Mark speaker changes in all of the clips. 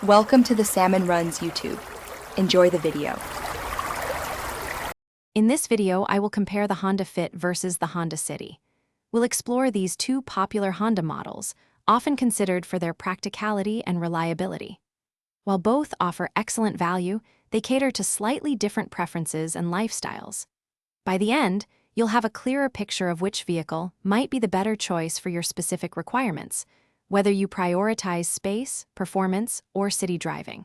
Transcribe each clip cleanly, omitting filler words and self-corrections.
Speaker 1: Welcome to the Salmon Runs YouTube. Enjoy the video.
Speaker 2: In this video, I will compare the Honda Fit versus the Honda City. We'll explore these two popular Honda models, often considered for their practicality and reliability. While both offer excellent value, they cater to slightly different preferences and lifestyles. By the end, you'll have a clearer picture of which vehicle might be the better choice for your specific requirements, whether you prioritize space, performance, or city driving.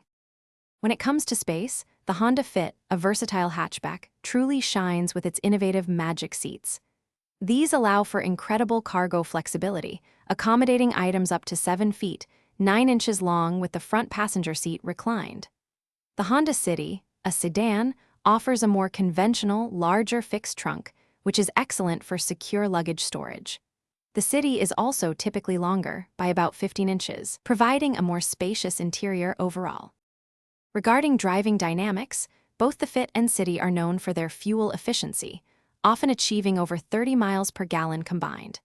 Speaker 2: When it comes to space, the Honda Fit, a versatile hatchback, truly shines with its innovative magic seats. These allow for incredible cargo flexibility, accommodating items up to 7 feet, 9 inches long with the front passenger seat reclined. The Honda City, a sedan, offers a more conventional, larger fixed trunk, which is excellent for secure luggage storage. The City is also typically longer, by about 15 inches, providing a more spacious interior overall. Regarding driving dynamics, both the Fit and City are known for their fuel efficiency, often achieving over 30 miles per gallon combined.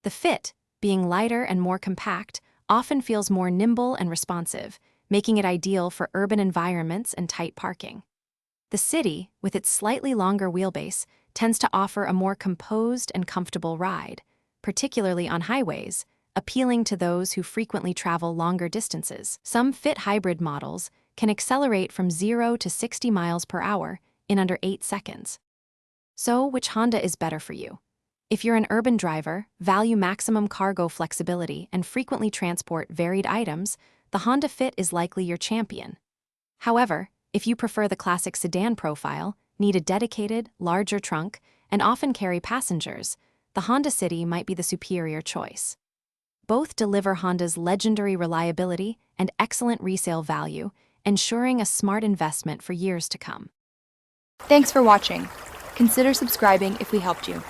Speaker 2: The Fit, being lighter and more compact, often feels more nimble and responsive, making it ideal for urban environments and tight parking. The City, with its slightly longer wheelbase, tends to offer a more composed and comfortable ride, particularly on highways, appealing to those who frequently travel longer distances. Some Fit hybrid models can accelerate from 0 to 60 miles per hour in under 8 seconds. So, which Honda is better for you? If you're an urban driver, value maximum cargo flexibility, and frequently transport varied items, the Honda Fit is likely your champion. However, if you prefer the classic sedan profile, need a dedicated, larger trunk, and often carry passengers, the Honda City might be the superior choice. Both deliver Honda's legendary reliability and excellent resale value, ensuring a smart investment for years to come.
Speaker 1: Thanks for watching. Consider subscribing if we helped you.